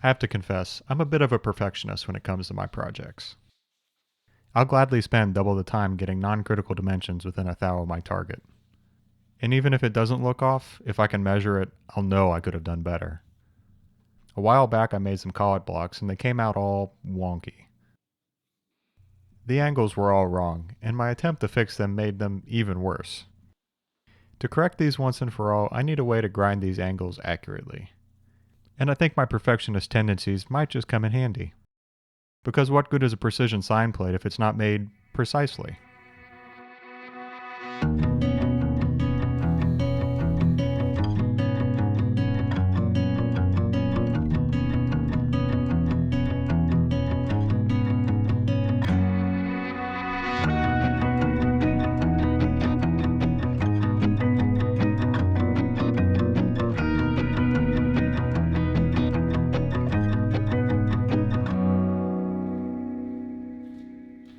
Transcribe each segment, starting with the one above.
I have to confess, I'm a bit of a perfectionist when it comes to my projects. I'll gladly spend double the time getting non-critical dimensions within a thou of my target. And even if it doesn't look off, if I can measure it, I'll know I could have done better. A while back I made some collet blocks and they came out all wonky. The angles were all wrong, and my attempt to fix them made them even worse. To correct these once and for all, I need a way to grind these angles accurately. And I think my perfectionist tendencies might just come in handy. Because what good is a precision sine plate if it's not made precisely?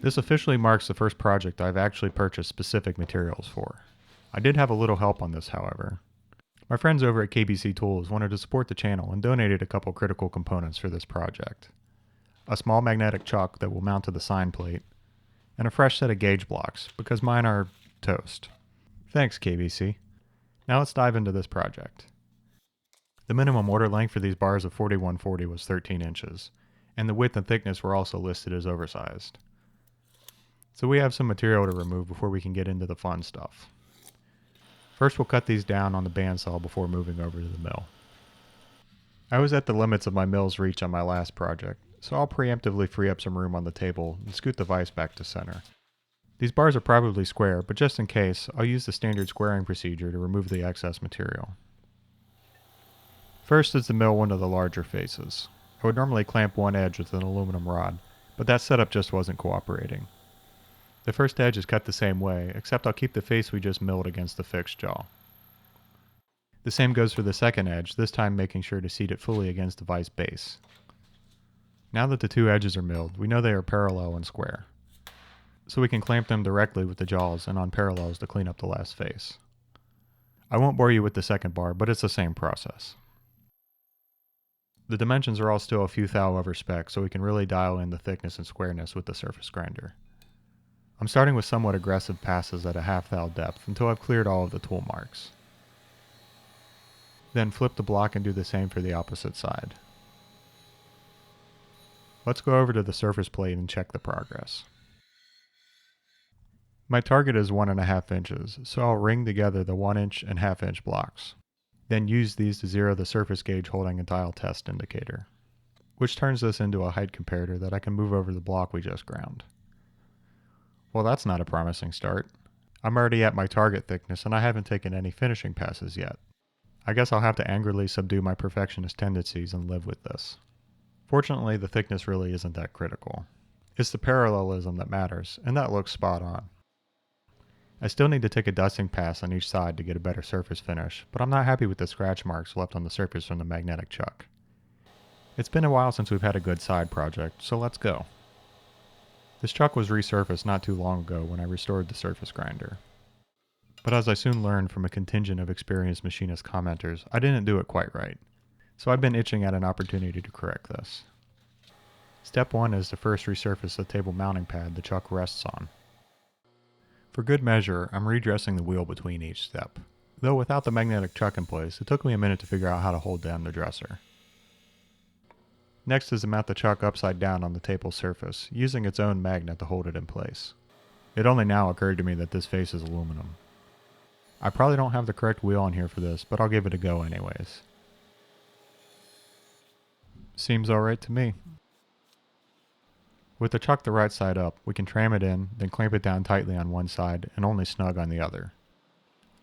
This officially marks the first project I've actually purchased specific materials for. I did have a little help on this, however. My friends over at KBC Tools wanted to support the channel and donated a couple critical components for this project. A small magnetic chuck that will mount to the sine plate, and a fresh set of gauge blocks, because mine are toast. Thanks, KBC. Now let's dive into this project. The minimum order length for these bars of 4140 was 13 inches, and the width and thickness were also listed as oversized. So we have some material to remove before we can get into the fun stuff. First we'll cut these down on the bandsaw before moving over to the mill. I was at the limits of my mill's reach on my last project, so I'll preemptively free up some room on the table and scoot the vise back to center. These bars are probably square, but just in case, I'll use the standard squaring procedure to remove the excess material. First is to mill one of the larger faces. I would normally clamp one edge with an aluminum rod, but that setup just wasn't cooperating. The first edge is cut the same way, except I'll keep the face we just milled against the fixed jaw. The same goes for the second edge, this time making sure to seat it fully against the vise base. Now that the two edges are milled, we know they are parallel and square. So we can clamp them directly with the jaws and on parallels to clean up the last face. I won't bore you with the second bar, but it's the same process. The dimensions are all still a few thou over spec, so we can really dial in the thickness and squareness with the surface grinder. I'm starting with somewhat aggressive passes at a half thou depth until I've cleared all of the tool marks. Then flip the block and do the same for the opposite side. Let's go over to the surface plate and check the progress. My target is 1.5 inches, so I'll ring together the 1 inch and 1/2 inch blocks. Then use these to zero the surface gauge holding a dial test indicator, which turns this into a height comparator that I can move over the block we just ground. Well, that's not a promising start. I'm already at my target thickness and I haven't taken any finishing passes yet. I guess I'll have to angrily subdue my perfectionist tendencies and live with this. Fortunately, the thickness really isn't that critical. It's the parallelism that matters, and that looks spot on. I still need to take a dusting pass on each side to get a better surface finish, but I'm not happy with the scratch marks left on the surface from the magnetic chuck. It's been a while since we've had a good side project, so let's go. This chuck was resurfaced not too long ago when I restored the surface grinder. But as I soon learned from a contingent of experienced machinist commenters, I didn't do it quite right. So I've been itching at an opportunity to correct this. Step 1 is to first resurface the table mounting pad the chuck rests on. For good measure, I'm redressing the wheel between each step. Though without the magnetic chuck in place, it took me a minute to figure out how to hold down the dresser. Next is to mount the chuck upside down on the table's surface, using its own magnet to hold it in place. It only now occurred to me that this face is aluminum. I probably don't have the correct wheel on here for this, but I'll give it a go anyways. Seems alright to me. With the chuck the right side up, we can tram it in, then clamp it down tightly on one side and only snug on the other.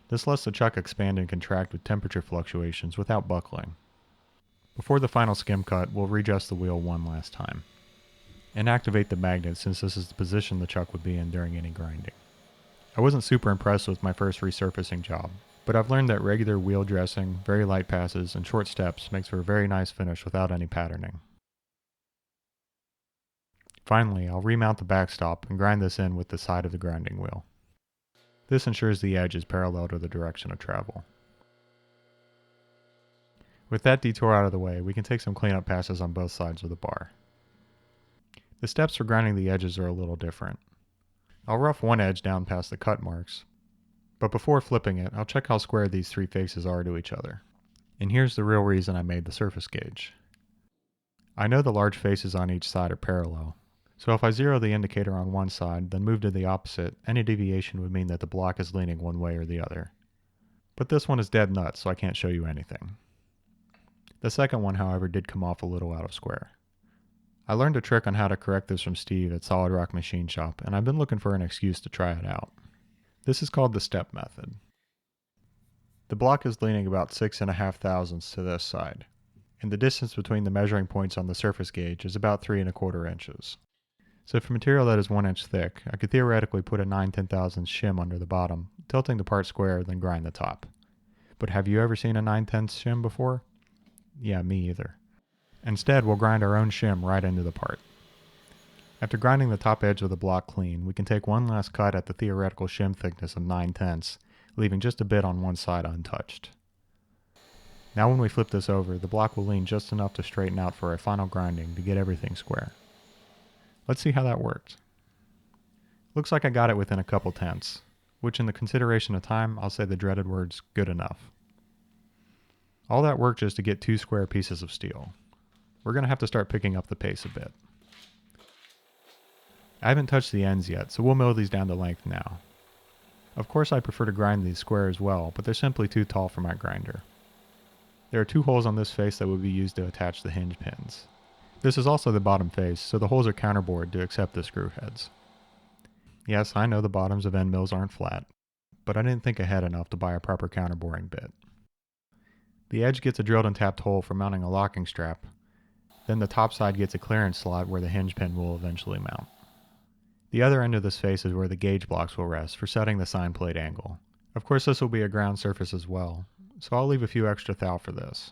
This lets the chuck expand and contract with temperature fluctuations without buckling. Before the final skim cut, we'll readjust the wheel one last time. And activate the magnet since this is the position the chuck would be in during any grinding. I wasn't super impressed with my first resurfacing job, but I've learned that regular wheel dressing, very light passes, and short steps makes for a very nice finish without any patterning. Finally, I'll remount the backstop and grind this in with the side of the grinding wheel. This ensures the edge is parallel to the direction of travel. With that detour out of the way, we can take some cleanup passes on both sides of the bar. The steps for grinding the edges are a little different. I'll rough one edge down past the cut marks, but before flipping it, I'll check how square these three faces are to each other. And here's the real reason I made the surface gauge. I know the large faces on each side are parallel, so if I zero the indicator on one side, then move to the opposite, any deviation would mean that the block is leaning one way or the other. But this one is dead nuts, so I can't show you anything. The second one, however, did come off a little out of square. I learned a trick on how to correct this from Steve at Solid Rock Machine Shop, and I've been looking for an excuse to try it out. This is called the step method. The block is leaning about 6.5 thousandths to this side, and the distance between the measuring points on the surface gauge is about 3.25 inches. So for material that is 1 inch thick, I could theoretically put a 9/10,000 shim under the bottom, tilting the part square, then grind the top. But have you ever seen a 9/10 shim before? Yeah, me either. Instead, we'll grind our own shim right into the part. After grinding the top edge of the block clean, we can take one last cut at the theoretical shim thickness of 9/10, leaving just a bit on one side untouched. Now when we flip this over, the block will lean just enough to straighten out for a final grinding to get everything square. Let's see how that worked. Looks like I got it within a couple tenths, which in the consideration of time, I'll say the dreaded words, good enough. All that work just to get 2 square pieces of steel. We're going to have to start picking up the pace a bit. I haven't touched the ends yet, so we'll mill these down to length now. Of course I prefer to grind these square as well, but they're simply too tall for my grinder. There are 2 holes on this face that would be used to attach the hinge pins. This is also the bottom face, so the holes are counterbored to accept the screw heads. Yes, I know the bottoms of end mills aren't flat, but I didn't think ahead enough to buy a proper counterboring bit. The edge gets a drilled and tapped hole for mounting a locking strap, then the top side gets a clearance slot where the hinge pin will eventually mount. The other end of this face is where the gauge blocks will rest for setting the sine plate angle. Of course this will be a ground surface as well, so I'll leave a few extra thou for this.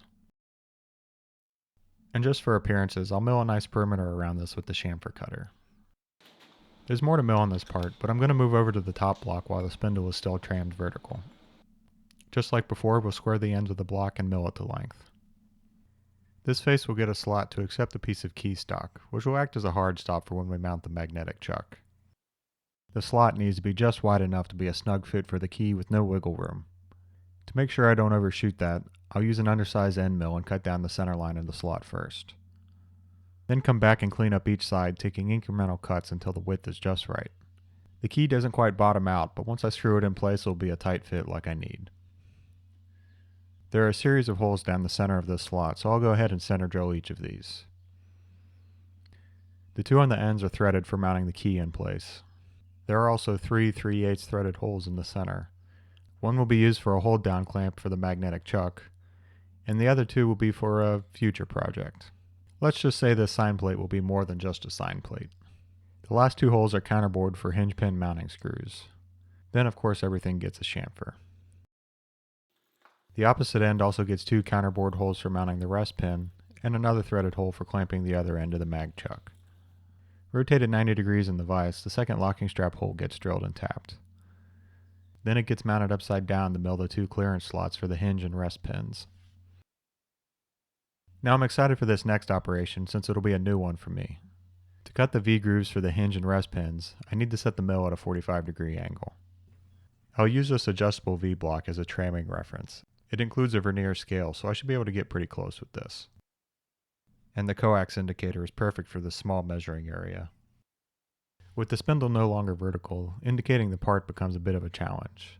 And just for appearances, I'll mill a nice perimeter around this with the chamfer cutter. There's more to mill on this part, but I'm going to move over to the top block while the spindle is still trammed vertical. Just like before, we'll square the ends of the block and mill it to length. This face will get a slot to accept a piece of key stock, which will act as a hard stop for when we mount the magnetic chuck. The slot needs to be just wide enough to be a snug fit for the key with no wiggle room. To make sure I don't overshoot that, I'll use an undersized end mill and cut down the center line of the slot first. Then come back and clean up each side, taking incremental cuts until the width is just right. The key doesn't quite bottom out, but once I screw it in place, it'll be a tight fit like I need. There are a series of holes down the center of this slot, so I'll go ahead and center drill each of these. The 2 on the ends are threaded for mounting the key in place. There are also 3 3/8 threaded holes in the center. One will be used for a hold down clamp for the magnetic chuck, and the other 2 will be for a future project. Let's just say this sine plate will be more than just a sine plate. The last 2 holes are counterbored for hinge pin mounting screws. Then of course everything gets a chamfer. The opposite end also gets 2 counterbored holes for mounting the rest pin, and another threaded hole for clamping the other end of the mag chuck. Rotated 90 degrees in the vise, the second locking strap hole gets drilled and tapped. Then it gets mounted upside down to mill the 2 clearance slots for the hinge and rest pins. Now I'm excited for this next operation since it'll be a new one for me. To cut the Vee grooves for the hinge and rest pins, I need to set the mill at a 45-degree angle. I'll use this adjustable V block as a tramming reference. It includes a vernier scale, so I should be able to get pretty close with this. And the coax indicator is perfect for this small measuring area. With the spindle no longer vertical, indicating the part becomes a bit of a challenge.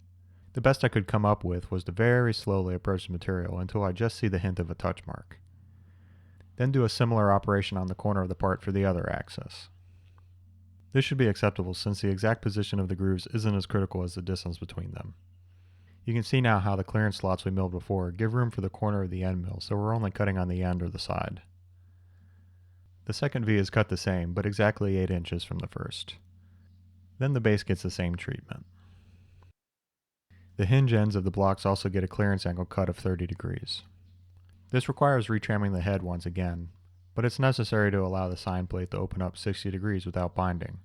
The best I could come up with was to very slowly approach the material until I just see the hint of a touch mark. Then do a similar operation on the corner of the part for the other axis. This should be acceptable since the exact position of the grooves isn't as critical as the distance between them. You can see now how the clearance slots we milled before give room for the corner of the end mill, so we're only cutting on the end or the side. The second V is cut the same, but exactly 8 inches from the first. Then the base gets the same treatment. The hinge ends of the blocks also get a clearance angle cut of 30 degrees. This requires retramming the head once again, but it's necessary to allow the sine plate to open up 60 degrees without binding.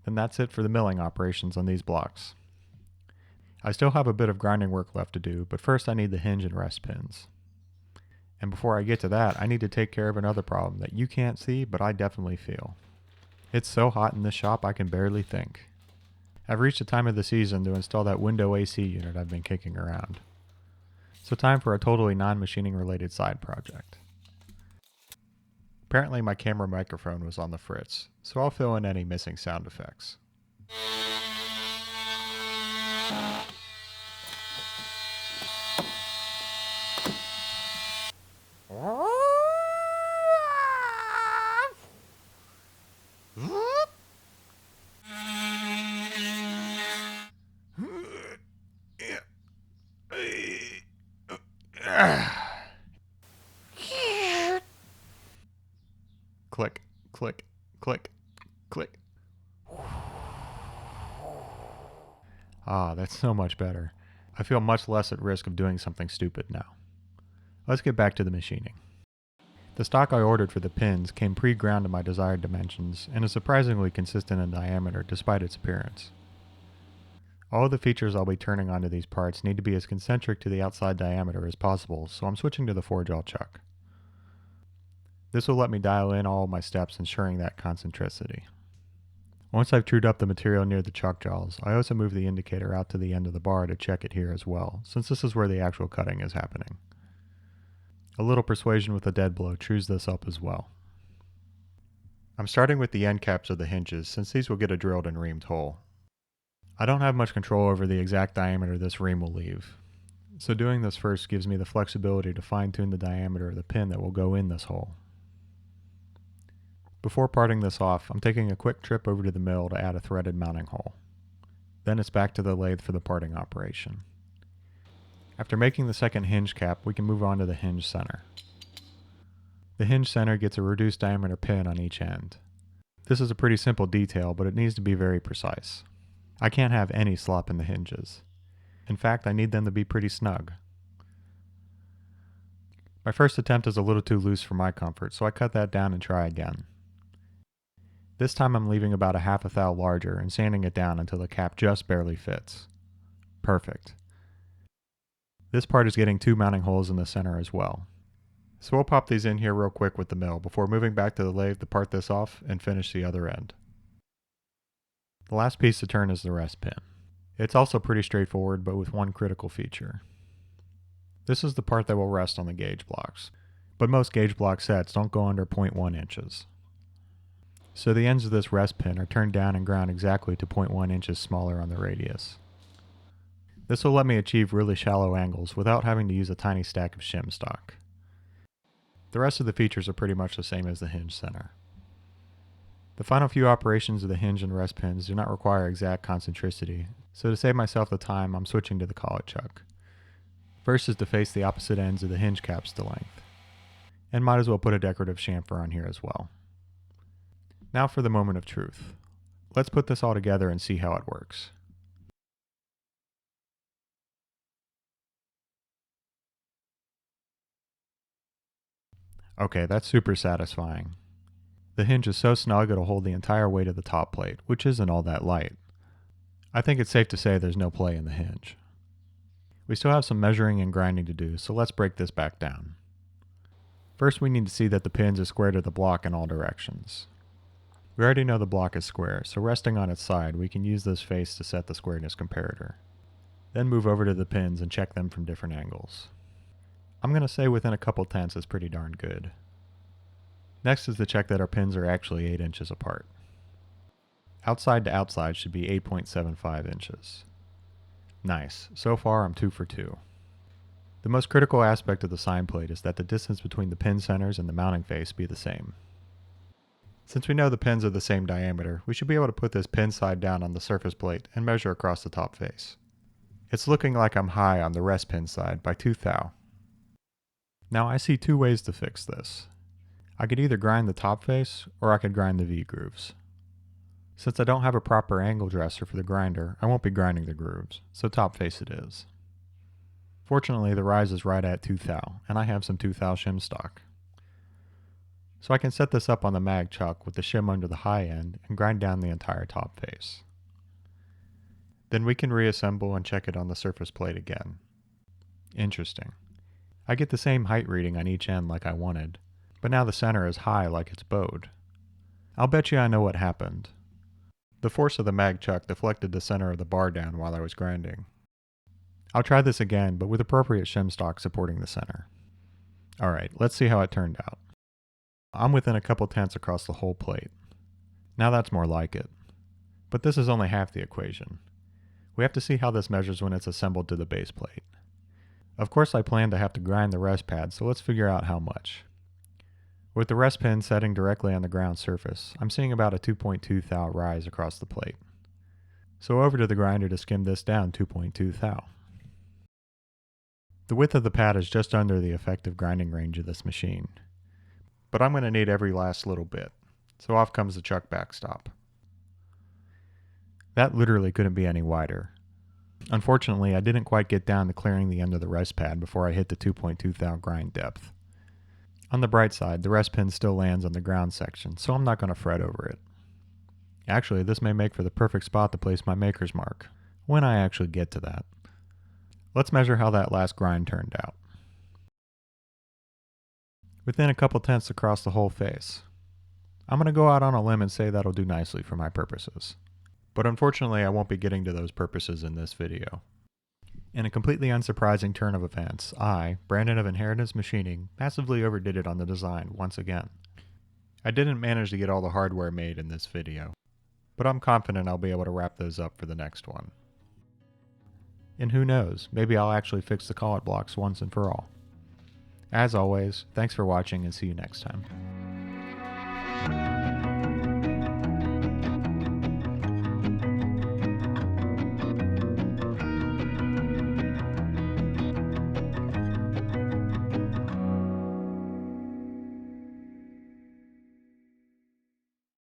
Then that's it for the milling operations on these blocks. I still have a bit of grinding work left to do, but first I need the hinge and rest pins. And before I get to that, I need to take care of another problem that you can't see, but I definitely feel. It's so hot in this shop I can barely think. I've reached the time of the season to install that window AC unit I've been kicking around. So time for a totally non-machining related side project. Apparently my camera microphone was on the fritz, so I'll fill in any missing sound effects. Click, click, click, click. Ah, that's so much better. I feel much less at risk of doing something stupid now. Let's get back to the machining. The stock I ordered for the pins came pre-ground to my desired dimensions and is surprisingly consistent in diameter despite its appearance. All of the features I'll be turning onto these parts need to be as concentric to the outside diameter as possible, so I'm switching to the 4-jaw chuck. This will let me dial in all of my steps, ensuring that concentricity. Once I've trued up the material near the chuck jaws, I also move the indicator out to the end of the bar to check it here as well, since this is where the actual cutting is happening. A little persuasion with a dead blow trues this up as well. I'm starting with the end caps of the hinges, since these will get a drilled and reamed hole. I don't have much control over the exact diameter this ream will leave, so doing this first gives me the flexibility to fine-tune the diameter of the pin that will go in this hole. Before parting this off, I'm taking a quick trip over to the mill to add a threaded mounting hole. Then it's back to the lathe for the parting operation. After making the second hinge cap, we can move on to the hinge center. The hinge center gets a reduced diameter pin on each end. This is a pretty simple detail, but it needs to be very precise. I can't have any slop in the hinges. In fact, I need them to be pretty snug. My first attempt is a little too loose for my comfort, so I cut that down and try again. This time I'm leaving about a half a thou larger and sanding it down until the cap just barely fits. Perfect. This part is getting 2 mounting holes in the center as well. So we'll pop these in here real quick with the mill before moving back to the lathe to part this off and finish the other end. The last piece to turn is the rest pin. It's also pretty straightforward, but with one critical feature. This is the part that will rest on the gauge blocks, but most gauge block sets don't go under 0.1 inches. So the ends of this rest pin are turned down and ground exactly to 0.1 inches smaller on the radius. This will let me achieve really shallow angles without having to use a tiny stack of shim stock. The rest of the features are pretty much the same as the hinge center. The final few operations of the hinge and rest pins do not require exact concentricity, so to save myself the time, I'm switching to the collet chuck. First is to face the opposite ends of the hinge caps to length, and might as well put a decorative chamfer on here as well. Now for the moment of truth. Let's put this all together and see how it works. Okay, that's super satisfying. The hinge is so snug it'll hold the entire weight of the top plate, which isn't all that light. I think it's safe to say there's no play in the hinge. We still have some measuring and grinding to do, so let's break this back down. First we need to see that the pins are square to the block in all directions. We already know the block is square, so resting on its side, we can use this face to set the squareness comparator. Then move over to the pins and check them from different angles. I'm going to say within a couple tenths is pretty darn good. Next is to check that our pins are actually 8 inches apart. Outside to outside should be 8.75 inches. Nice, so far I'm 2 for 2. The most critical aspect of the Sine plate is that the distance between the pin centers and the mounting face be the same. Since we know the pins are the same diameter, we should be able to put this pin side down on the surface plate and measure across the top face. It's looking like I'm high on the rest pin side by 2 thou. Now I see 2 ways to fix this. I could either grind the top face, or I could grind the Vee grooves. Since I don't have a proper angle dresser for the grinder, I won't be grinding the grooves, so top face it is. Fortunately the rise is right at 2 thou, and I have some 2 thou shim stock. So I can set this up on the mag chuck with the shim under the high end and grind down the entire top face. Then we can reassemble and check it on the surface plate again. Interesting. I get the same height reading on each end like I wanted, but now the center is high like it's bowed. I'll bet you I know what happened. The force of the mag chuck deflected the center of the bar down while I was grinding. I'll try this again, but with appropriate shim stock supporting the center. Alright, let's see how it turned out. I'm within a couple tenths across the whole plate. Now that's more like it. But this is only half the equation. We have to see how this measures when it's assembled to the base plate. Of course I plan to have to grind the rest pad, so let's figure out how much. With the rest pin setting directly on the ground surface, I'm seeing about a 2.2 thou rise across the plate. So over to the grinder to skim this down 2.2 thou. The width of the pad is just under the effective grinding range of this machine. But I'm going to need every last little bit, so off comes the chuck backstop. That literally couldn't be any wider. Unfortunately, I didn't quite get down to clearing the end of the rest pad before I hit the 2.2 thou grind depth. On the bright side, the rest pin still lands on the ground section, so I'm not going to fret over it. Actually, this may make for the perfect spot to place my maker's mark, when I actually get to that. Let's measure how that last grind turned out. Within a couple tenths across the whole face. I'm going to go out on a limb and say that'll do nicely for my purposes. But unfortunately, I won't be getting to those purposes in this video. In a completely unsurprising turn of events, I, Brandon of Inheritance Machining, massively overdid it on the design once again. I didn't manage to get all the hardware made in this video, but I'm confident I'll be able to wrap those up for the next one. And who knows, maybe I'll actually fix the collet blocks once and for all. As always, thanks for watching and see you next time.